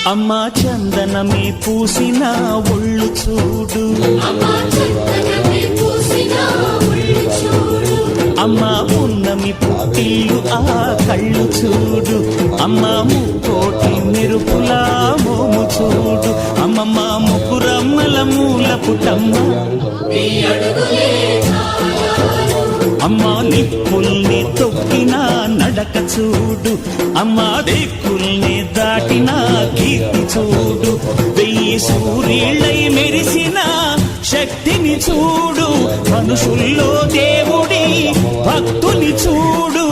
అమ్మా చందనమే పూసిన ఒళ్ళు చూడు, అమ్మా పున్నమి పుట్టిల్లు ఆ కళ్ళు చూడు, అమ్మా ముక్కోటి మెరుపులా మోము చూడు, అమ్మమ్మ ముగ్గురమ్మల మూల పుటమ్మ, అమ్మా నిప్పుల్ని తొక్కిన నడక చూడు, అమ్మా దిక్కుల్ని దాటిన కీర్తి చూడు, 1000 సూర్యులై మెరిసిన శక్తిని చూడు, మనుషుల్లో దేవుడి భక్తుని చూడు.